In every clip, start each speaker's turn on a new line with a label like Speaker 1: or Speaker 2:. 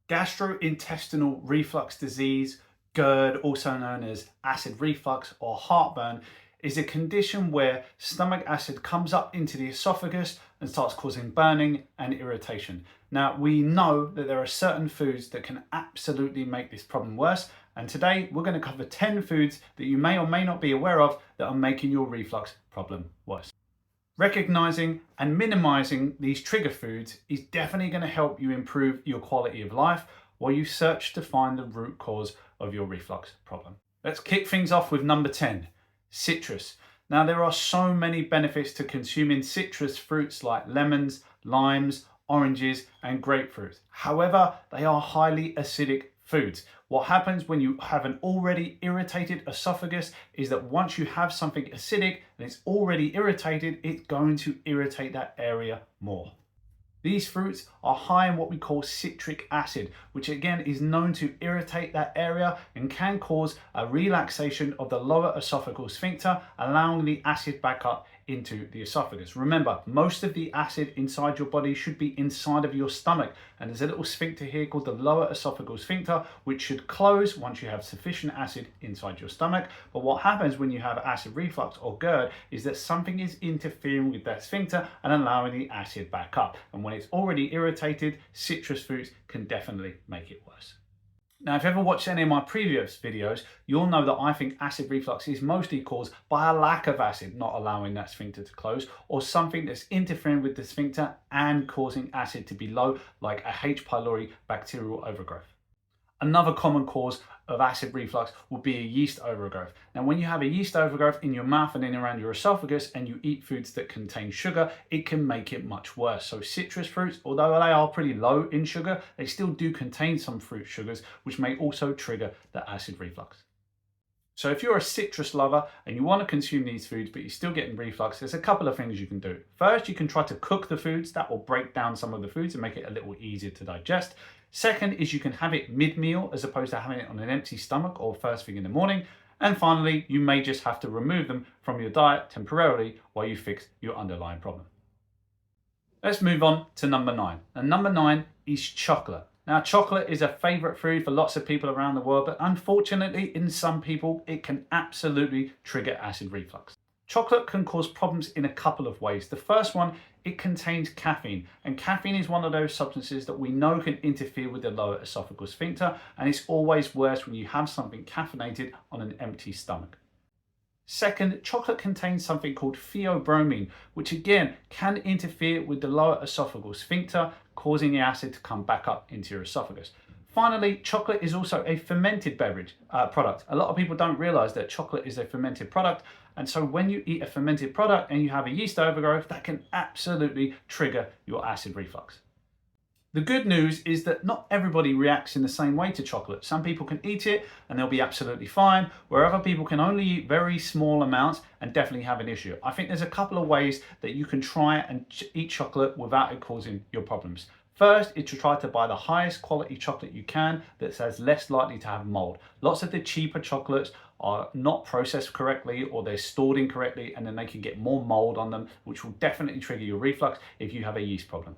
Speaker 1: Gastrointestinal reflux disease, GERD, also known as acid reflux or heartburn, is a condition where stomach acid comes up into the esophagus and starts causing burning and irritation. Now, we know that there are certain foods that can absolutely make this problem worse, and today we're going to cover 10 foods that you may or may not be aware of that are making your reflux problem worse. Recognizing and minimizing these trigger foods is definitely going to help you improve your quality of life while you search to find the root cause of your reflux problem. Let's kick things off with number 10, citrus. Now, there are so many benefits to consuming citrus fruits like lemons, limes, oranges, and grapefruit. However, they are highly acidic foods. What happens when you have an already irritated esophagus is that once you have something acidic and it's already irritated, it's going to irritate that area more. These fruits are high in what we call citric acid, which again is known to irritate that area and can cause a relaxation of the lower esophageal sphincter, allowing the acid back up into the esophagus. Remember, most of the acid inside your body should be inside of your stomach, and there's a little sphincter here called the lower esophageal sphincter, which should close once you have sufficient acid inside your stomach. But what happens when you have acid reflux or GERD is that something is interfering with that sphincter and allowing the acid back up. And when it's already irritated, citrus fruits can definitely make it worse. Now, if you've ever watched any of my previous videos, you'll know that I think acid reflux is mostly caused by a lack of acid not allowing that sphincter to close, or something that's interfering with the sphincter and causing acid to be low, like a H. pylori bacterial overgrowth. Another common cause of acid reflux will be a yeast overgrowth. Now, when you have a yeast overgrowth in your mouth and in around your esophagus and you eat foods that contain sugar, it can make it much worse. So citrus fruits, although they are pretty low in sugar, they still do contain some fruit sugars, which may also trigger the acid reflux. So if you're a citrus lover and you want to consume these foods but you're still getting reflux, there's a couple of things you can do. First, you can try to cook the foods. That will break down some of the foods and make it a little easier to digest. Second is you can have it mid-meal as opposed to having it on an empty stomach or first thing in the morning. And finally, you may just have to remove them from your diet temporarily while you fix your underlying problem. Let's move on to number 9. And number 9 is chocolate. Now, chocolate is a favorite food for lots of people around the world, but unfortunately, in some people, it can absolutely trigger acid reflux. Chocolate can cause problems in a couple of ways. The first one, it contains caffeine, and caffeine is one of those substances that we know can interfere with the lower esophageal sphincter, and it's always worse when you have something caffeinated on an empty stomach. Second, chocolate contains something called theobromine, which again can interfere with the lower esophageal sphincter, causing the acid to come back up into your esophagus. Finally, chocolate is also a fermented beverage product. A lot of people don't realize that chocolate is a fermented product, and so when you eat a fermented product and you have a yeast overgrowth, that can absolutely trigger your acid reflux. The good news is that not everybody reacts in the same way to chocolate. Some people can eat it and they'll be absolutely fine, where other people can only eat very small amounts and definitely have an issue. I think there's a couple of ways that you can try and eat chocolate without it causing your problems. First is to try to buy the highest quality chocolate you can that's less likely to have mold. Lots of the cheaper chocolates are not processed correctly or they're stored incorrectly, and then they can get more mold on them, which will definitely trigger your reflux if you have a yeast problem.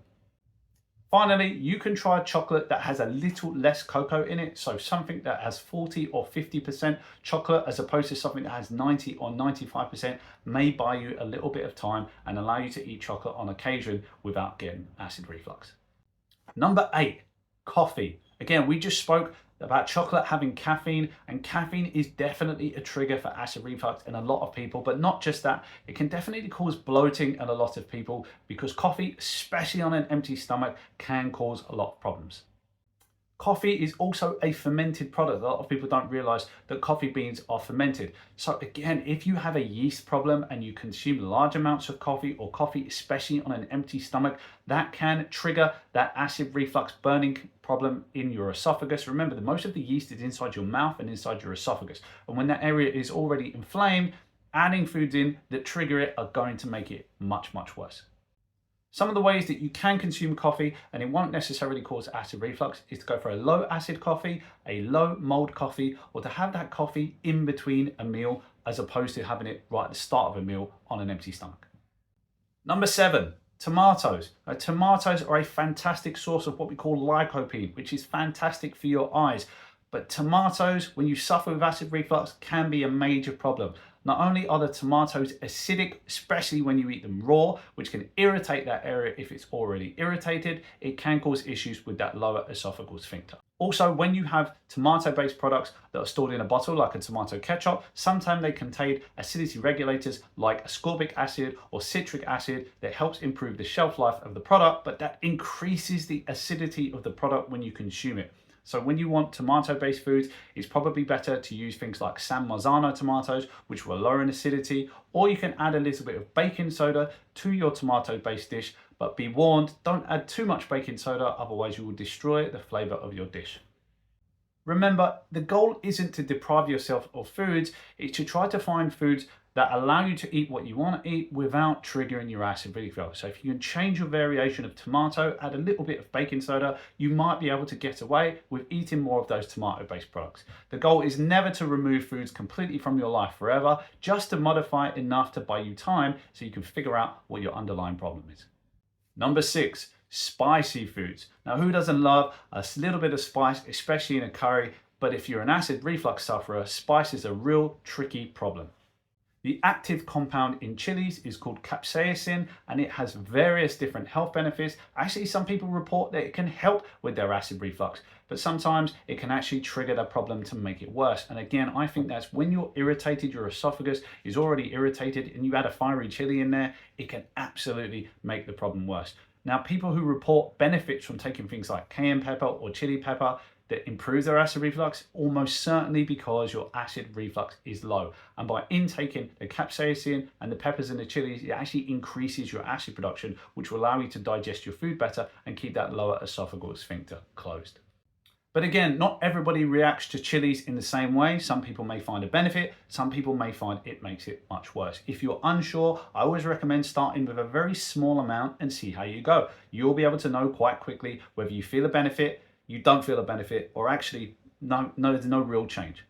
Speaker 1: Finally, you can try chocolate that has a little less cocoa in it, so something that has 40 or 50% chocolate as opposed to something that has 90 or 95% may buy you a little bit of time and allow you to eat chocolate on occasion without getting acid reflux. Number 8, coffee. Again, we just spoke about chocolate having caffeine, and caffeine is definitely a trigger for acid reflux in a lot of people, but not just that, it can definitely cause bloating in a lot of people because coffee, especially on an empty stomach, can cause a lot of problems. Coffee is also a fermented product. A lot of people don't realize that coffee beans are fermented. So again, if you have a yeast problem and you consume large amounts of coffee, or coffee especially on an empty stomach, that can trigger that acid reflux burning problem in your esophagus. Remember that most of the yeast is inside your mouth and inside your esophagus. And when that area is already inflamed, adding foods in that trigger it are going to make it much, much worse. Some of the ways that you can consume coffee and it won't necessarily cause acid reflux is to go for a low acid coffee, a low mold coffee, or to have that coffee in between a meal as opposed to having it right at the start of a meal on an empty stomach. Number 7, Tomatoes. Tomatoes are a fantastic source of what we call lycopene, which is fantastic for your eyes. But tomatoes, when you suffer with acid reflux, can be a major problem. Not only are the tomatoes acidic, especially when you eat them raw, which can irritate that area if it's already irritated, it can cause issues with that lower esophageal sphincter. Also, when you have tomato-based products that are stored in a bottle, like a tomato ketchup, sometimes they contain acidity regulators like ascorbic acid or citric acid that helps improve the shelf life of the product, but that increases the acidity of the product when you consume it. So when you want tomato-based foods, it's probably better to use things like San Marzano tomatoes, which will lower in acidity, or you can add a little bit of baking soda to your tomato-based dish, but be warned, don't add too much baking soda, otherwise you will destroy the flavor of your dish. Remember, the goal isn't to deprive yourself of foods, it's to try to find foods that allow you to eat what you want to eat without triggering your acid reflux. So if you can change your variation of tomato, add a little bit of baking soda, you might be able to get away with eating more of those tomato-based products. The goal is never to remove foods completely from your life forever, just to modify it enough to buy you time so you can figure out what your underlying problem is. Number 6, spicy foods. Now, who doesn't love a little bit of spice, especially in a curry? But if you're an acid reflux sufferer, spice is a real tricky problem. The active compound in chilies is called capsaicin, and it has various different health benefits. Actually, some people report that it can help with their acid reflux, but sometimes it can actually trigger the problem to make it worse. And again, I think that's when you're irritated, your esophagus is already irritated, and you add a fiery chili in there, it can absolutely make the problem worse. Now, people who report benefits from taking things like cayenne pepper or chili pepper that improves their acid reflux, almost certainly because your acid reflux is low. And by intaking the capsaicin and the peppers and the chilies, it actually increases your acid production, which will allow you to digest your food better and keep that lower esophageal sphincter closed. But again, not everybody reacts to chilies in the same way. Some people may find a benefit, some people may find it makes it much worse. If you're unsure, I always recommend starting with a very small amount and see how you go. You'll be able to know quite quickly whether you feel a benefit, you don't feel a benefit, or actually there's no real change.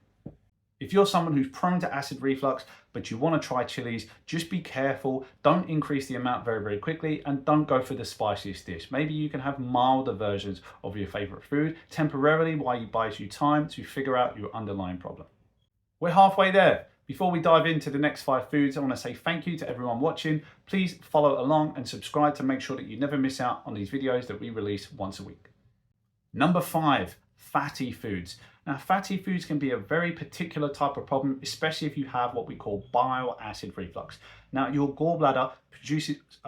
Speaker 1: If you're someone who's prone to acid reflux, but you want to try chilies, just be careful. Don't increase the amount very, very quickly, and don't go for the spiciest dish. Maybe you can have milder versions of your favorite food temporarily while you buys you time to figure out your underlying problem. We're halfway there. Before we dive into the next 5 foods, I want to say thank you to everyone watching. Please follow along and subscribe to make sure that you never miss out on these videos that we release once a week. Number 5, fatty foods. Now, fatty foods can be a very particular type of problem, especially if you have what we call bile acid reflux. Now, your gallbladder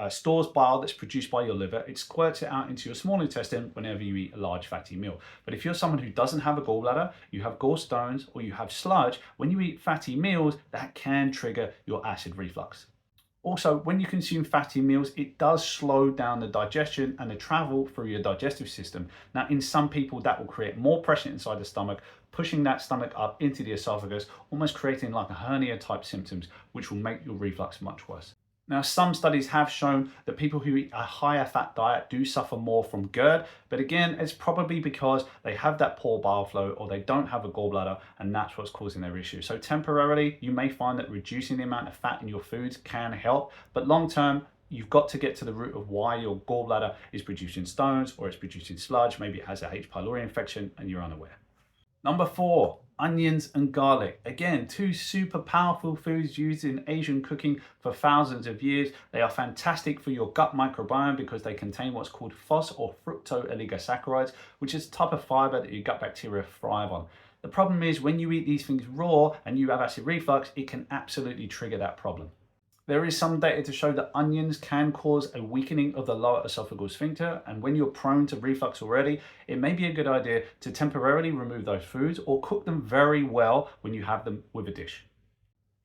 Speaker 1: stores bile that's produced by your liver. It squirts it out into your small intestine whenever you eat a large fatty meal. But if you're someone who doesn't have a gallbladder, you have gallstones, or you have sludge, when you eat fatty meals, that can trigger your acid reflux. Also, when you consume fatty meals, it does slow down the digestion and the travel through your digestive system. Now, in some people, that will create more pressure inside the stomach, pushing that stomach up into the esophagus, almost creating like a hernia type symptoms, which will make your reflux much worse. Now, some studies have shown that people who eat a higher fat diet do suffer more from GERD, but again, it's probably because they have that poor bile flow or they don't have a gallbladder, and that's what's causing their issue. So temporarily, you may find that reducing the amount of fat in your foods can help, but long term, you've got to get to the root of why your gallbladder is producing stones or it's producing sludge. Maybe it has a H. pylori infection and you're unaware. Number 4, onions and garlic. Again, 2 super powerful foods used in Asian cooking for thousands of years. They are fantastic for your gut microbiome because they contain what's called FOS or fructooligosaccharides, which is a type of fiber that your gut bacteria thrive on. The problem is when you eat these things raw and you have acid reflux, it can absolutely trigger that problem. There is some data to show that onions can cause a weakening of the lower esophageal sphincter, and when you're prone to reflux already, it may be a good idea to temporarily remove those foods or cook them very well when you have them with a dish.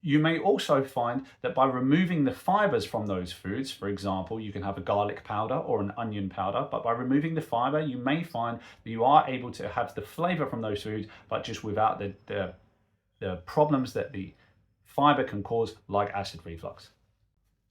Speaker 1: You may also find that by removing the fibers from those foods, for example, you can have a garlic powder or an onion powder, but by removing the fiber, you may find that you are able to have the flavor from those foods, but just without the problems that the fiber can cause, like acid reflux.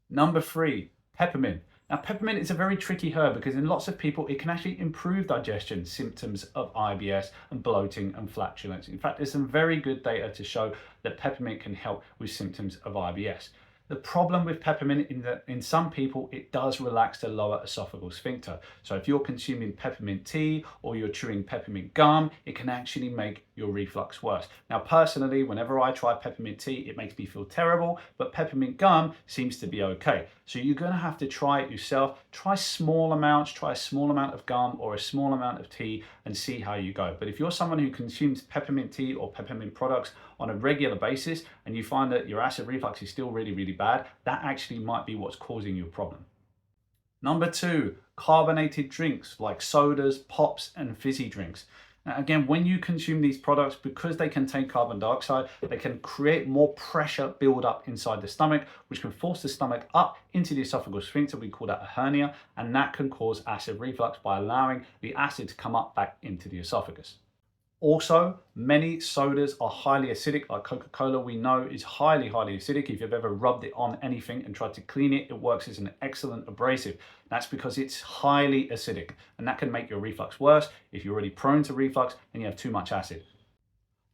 Speaker 1: Number 3, peppermint. Now, peppermint is a very tricky herb because in lots of people, it can actually improve digestion symptoms of IBS and bloating and flatulence. In fact, there's some very good data to show that peppermint can help with symptoms of IBS. The problem with peppermint is that in some people it does relax the lower esophageal sphincter. So if you're consuming peppermint tea or you're chewing peppermint gum, it can actually make your reflux worse. Now personally, whenever I try peppermint tea, it makes me feel terrible, but peppermint gum seems to be okay. So you're going to have to try it yourself. Try small amounts, try a small amount of gum or a small amount of tea and see how you go. But if you're someone who consumes peppermint tea or peppermint products on a regular basis and you find that your acid reflux is still really bad, that actually might be what's causing your problem. Number 2, carbonated drinks like sodas, pops, and fizzy drinks. Now again, when you consume these products, because they contain carbon dioxide, they can create more pressure build up inside the stomach, which can force the stomach up into the esophageal sphincter. We call that a hernia, and that can cause acid reflux by allowing the acid to come up back into the esophagus. Also, many sodas are highly acidic, like Coca-Cola we know is highly acidic. If you've ever rubbed it on anything and tried to clean it, it works as an excellent abrasive. That's because it's highly acidic, and that can make your reflux worse if you're already prone to reflux and you have too much acid.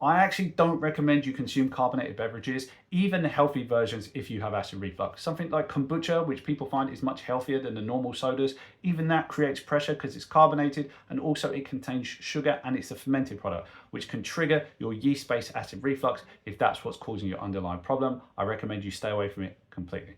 Speaker 1: I actually don't recommend you consume carbonated beverages, even the healthy versions if you have acid reflux. Something like kombucha, which people find is much healthier than the normal sodas, even that creates pressure because it's carbonated, and also it contains sugar and it's a fermented product, which can trigger your yeast-based acid reflux. If that's what's causing your underlying problem, I recommend you stay away from it completely.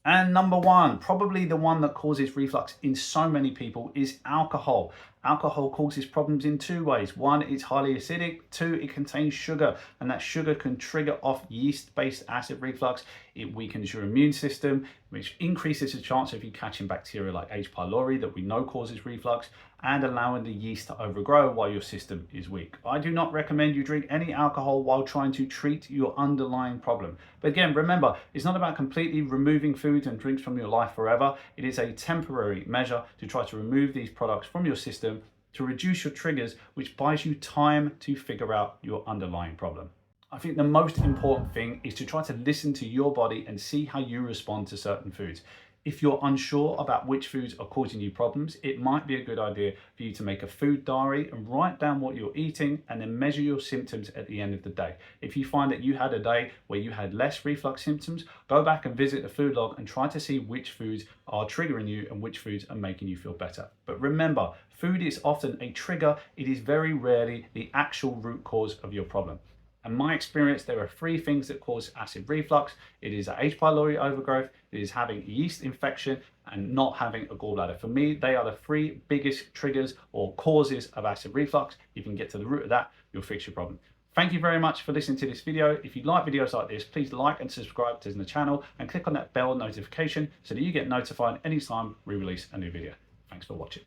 Speaker 1: And number 1, probably the one that causes reflux in so many people, is alcohol. Alcohol causes problems in 2 ways. 1, it's highly acidic. 2, it contains sugar, and that sugar can trigger off yeast-based acid reflux. It weakens your immune system, which increases the chance of you catching bacteria like H. pylori that we know causes reflux, and allowing the yeast to overgrow while your system is weak. I do not recommend you drink any alcohol while trying to treat your underlying problem. But again, remember, it's not about completely removing foods and drinks from your life forever. It is a temporary measure to try to remove these products from your system to reduce your triggers, which buys you time to figure out your underlying problem. I think the most important thing is to try to listen to your body and see how you respond to certain foods. If you're unsure about which foods are causing you problems, it might be a good idea for you to make a food diary and write down what you're eating and then measure your symptoms at the end of the day. If you find that you had a day where you had less reflux symptoms, go back and visit the food log and try to see which foods are triggering you and which foods are making you feel better. But remember, food is often a trigger. It is very rarely the actual root cause of your problem. In my experience, there are 3 things that cause acid reflux. It is a H. pylori overgrowth, it is having yeast infection, and not having a gallbladder. For me, they are the 3 biggest triggers or causes of acid reflux. You can get to the root of that, you'll fix your problem. Thank you very much for listening to this video. If you like videos like this, please like and subscribe to the channel and click on that bell notification so that you get notified anytime we release a new video. Thanks for watching.